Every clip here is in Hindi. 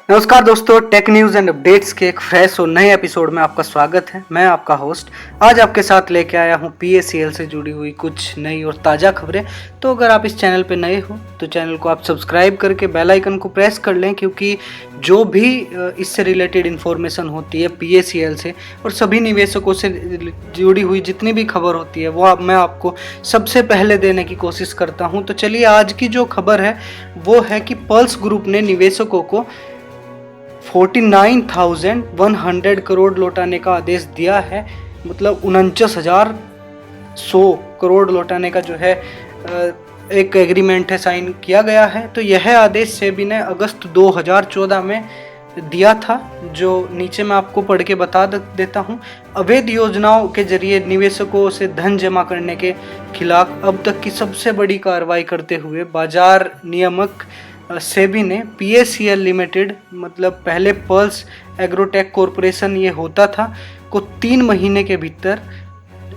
नमस्कार दोस्तों, टेक न्यूज़ एंड अपडेट्स के एक फ्रेश और नए एपिसोड में आपका स्वागत है। मैं आपका होस्ट आज आपके साथ लेके आया हूँ पीएसीएल से जुड़ी हुई कुछ नई और ताज़ा खबरें। तो अगर आप इस चैनल पे नए हो तो चैनल को आप सब्सक्राइब करके बेल आइकन को प्रेस कर लें, क्योंकि जो भी इससे रिलेटेड इन्फॉर्मेशन होती है पीएसीएल से और सभी निवेशकों से जुड़ी हुई जितनी भी खबर होती है वो मैं आपको सबसे पहले देने की कोशिश करता हूँ। तो चलिए, आज की जो खबर है वो है कि पल्स ग्रुप ने निवेशकों को 49,100 करोड़ लौटाने का आदेश दिया है। मतलब 49,100 करोड़ लौटाने का जो है एक एग्रीमेंट है, साइन किया गया है। तो यह आदेश सेबी ने अगस्त 2014 में दिया था, जो नीचे मैं आपको पढ़ के बता देता हूँ। अवैध योजनाओं के जरिए निवेशकों से धन जमा करने के खिलाफ अब तक की सबसे बड़ी कार्रवाई करते हुए बाजार नियामक सेबी ने पीएसीएल लिमिटेड, मतलब पहले पल्स एग्रोटेक कॉरपोरेशन ये होता था, को 3 महीने के भीतर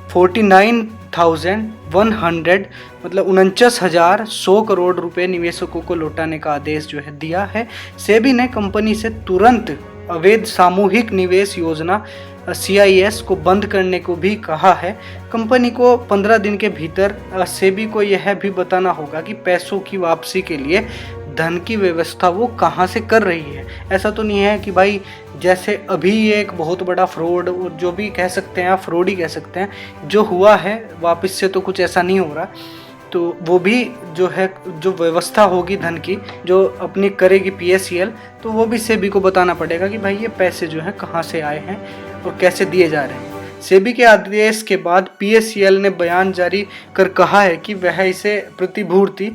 49,100 मतलब 49,100 करोड़ रुपए निवेशकों को लौटाने का आदेश जो है दिया है। सेबी ने कंपनी से तुरंत अवैध सामूहिक निवेश योजना CIS को बंद करने को भी कहा है। कंपनी को 15 दिन के भीतर सेबी को यह भी बताना होगा कि पैसों की वापसी के लिए धन की व्यवस्था वो कहाँ से कर रही है। ऐसा तो नहीं है कि भाई जैसे अभी ये एक बहुत बड़ा फ्रॉड, और जो भी कह सकते हैं आप, फ्रॉड ही कह सकते हैं, जो हुआ है वापस से तो कुछ ऐसा नहीं हो रहा। तो वो भी जो है, जो व्यवस्था होगी धन की जो अपनी करेगी पीएसीएल, तो वो भी सेबी को बताना पड़ेगा कि भाई ये पैसे जो है कहाँ से आए हैं और कैसे दिए जा रहे हैं। सेबी के आदेश के बाद पीएसीएल ने बयान जारी कर कहा है कि वह इसे प्रतिभूति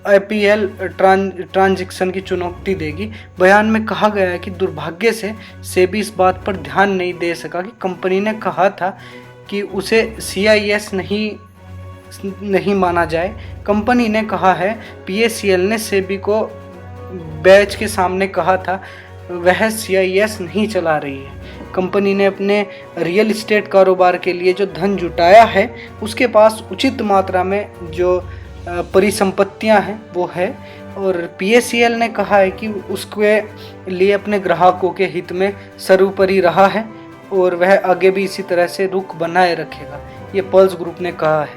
IPL ट्रांजैक्शन की चुनौती देगी। बयान में कहा गया है कि दुर्भाग्य से सेबी इस बात पर ध्यान नहीं दे सका कि कंपनी ने कहा था कि उसे CIS नहीं माना जाए। कंपनी ने कहा है, पीएसीएल ने सेबी को बैच के सामने कहा था वह CIS नहीं चला रही है। कंपनी ने अपने रियल एस्टेट कारोबार के लिए जो धन जुटाया है उसके पास उचित मात्रा में जो परिसंपत्तियां हैं वो है, और पीएसीएल ने कहा है कि उसके लिए अपने ग्राहकों के हित में सर्वोपरि रहा है और वह आगे भी इसी तरह से रुख बनाए रखेगा, ये पल्स ग्रुप ने कहा है।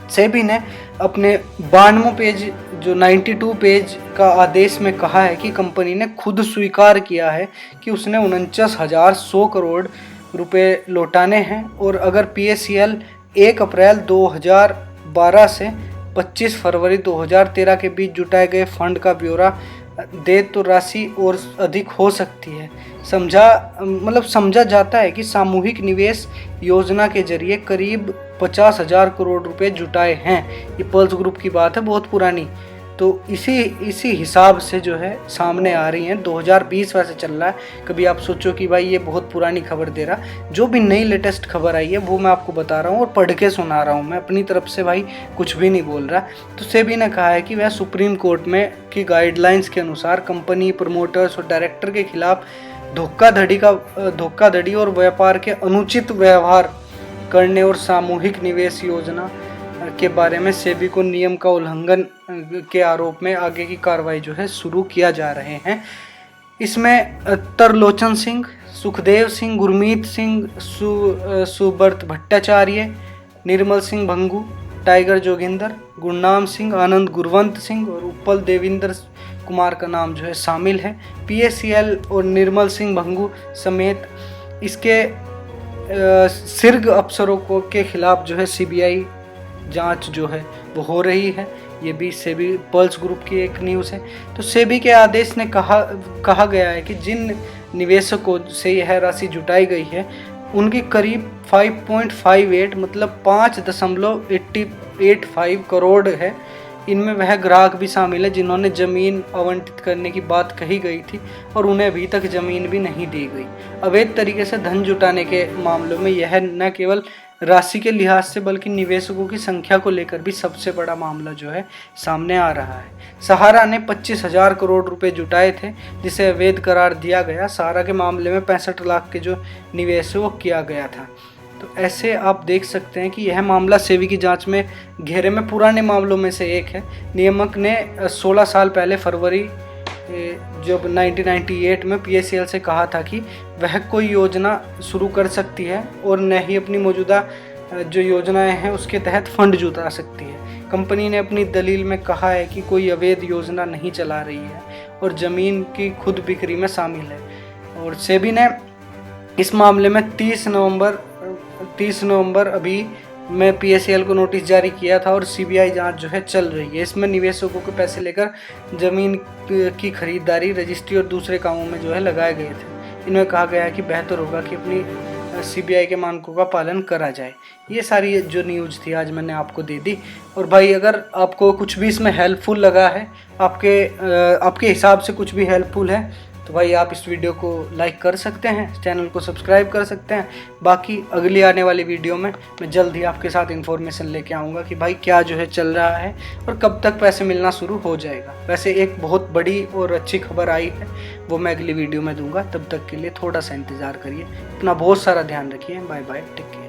सेबी ने अपने 92 पेज जो 92 पेज का आदेश में कहा है कि कंपनी ने खुद स्वीकार किया है कि उसने 49,100 करोड़ रुपए लौटाने हैं, और अगर पीएसीएल 1 अप्रैल 2012 से 25 फरवरी 2013 के बीच जुटाए गए फंड का ब्यौरा दे तो राशि और अधिक हो सकती है। समझा जाता है कि सामूहिक निवेश योजना के जरिए करीब 50,000 करोड़ रुपए जुटाए हैं। ये पल्स ग्रुप की बात है, बहुत पुरानी। तो इसी हिसाब से जो है सामने आ रही हैं। 2020 वैसे चल रहा है, कभी आप सोचो कि भाई ये बहुत पुरानी खबर दे रहा। जो भी नई लेटेस्ट खबर आई है वो मैं आपको बता रहा हूँ और पढ़ के सुना रहा हूँ, मैं अपनी तरफ से भाई कुछ भी नहीं बोल रहा। तो सेबी ने कहा है कि वह सुप्रीम कोर्ट में की गाइडलाइंस के अनुसार कंपनी प्रमोटर्स और डायरेक्टर के खिलाफ धोखाधड़ी और व्यापार के अनुचित व्यवहार करने और सामूहिक निवेश योजना के बारे में सेबी को नियम का उल्लंघन के आरोप में आगे की कार्रवाई जो है शुरू किया जा रहे हैं। इसमें तरलोचन सिंह, सुखदेव सिंह, गुरमीत सिंह, सुब्रत भट्टाचार्य, निर्मल सिंह भंगू, टाइगर जोगिंदर, गुरनाम सिंह, आनंद गुरवंत सिंह और उपल देविंदर कुमार का नाम जो है शामिल है। पीएसीएल और निर्मल सिंह भंगू समेत इसके शीर्ष अफसरों को के खिलाफ जो है CBI जांच जो है वो हो रही है। ये भी सेबी पल्स ग्रुप की एक न्यूज़ है। तो सेबी के आदेश ने कहा गया है कि जिन निवेशकों से यह राशि जुटाई गई है उनकी करीब 5.58 मतलब 5.85 करोड़ है। इनमें वह ग्राहक भी शामिल है जिन्होंने ज़मीन आवंटित करने की बात कही गई थी और उन्हें अभी तक ज़मीन भी नहीं दी गई। अवैध तरीके से धन जुटाने के मामलों में यह न केवल राशि के लिहाज से बल्कि निवेशकों की संख्या को लेकर भी सबसे बड़ा मामला जो है सामने आ रहा है। सहारा ने 25,000 करोड़ रुपए जुटाए थे जिसे अवैध करार दिया गया। सहारा के मामले में 65 लाख के जो निवेश है वो किया गया था। तो ऐसे आप देख सकते हैं कि यह मामला सेबी की जांच में घेरे में पुराने मामलों में से एक है। नियामक ने 16 साल पहले फरवरी जब 1998 में PACL से कहा था कि वह कोई योजना शुरू कर सकती है और न ही अपनी मौजूदा जो योजनाएं हैं उसके तहत फंड जुटा सकती है। कंपनी ने अपनी दलील में कहा है कि कोई अवैध योजना नहीं चला रही है और ज़मीन की खुद बिक्री में शामिल है। और सेबी ने इस मामले में 30 नवंबर अभी में PACL को नोटिस जारी किया था और CBI जांच जो है चल रही है। इसमें निवेशकों के पैसे लेकर ज़मीन की खरीदारी, रजिस्ट्री और दूसरे कामों में जो है लगाए गए थे। इनमें कहा गया है कि बेहतर होगा कि अपनी CBI के मानकों का पालन करा जाए। ये सारी जो न्यूज़ थी आज मैंने आपको दे दी। और भाई अगर आपको कुछ भी इसमें हेल्पफुल लगा है, आपके हिसाब से कुछ भी हेल्पफुल है, तो भाई आप इस वीडियो को लाइक कर सकते हैं, चैनल को सब्सक्राइब कर सकते हैं। बाकी अगली आने वाली वीडियो में मैं जल्द ही आपके साथ इन्फॉर्मेशन लेके आऊँगा कि भाई क्या जो है चल रहा है और कब तक पैसे मिलना शुरू हो जाएगा। वैसे एक बहुत बड़ी और अच्छी खबर आई है, वो मैं अगली वीडियो में दूंगा। तब तक के लिए थोड़ा सा इंतज़ार करिए। अपना बहुत सारा ध्यान रखिए। Bye bye, take care.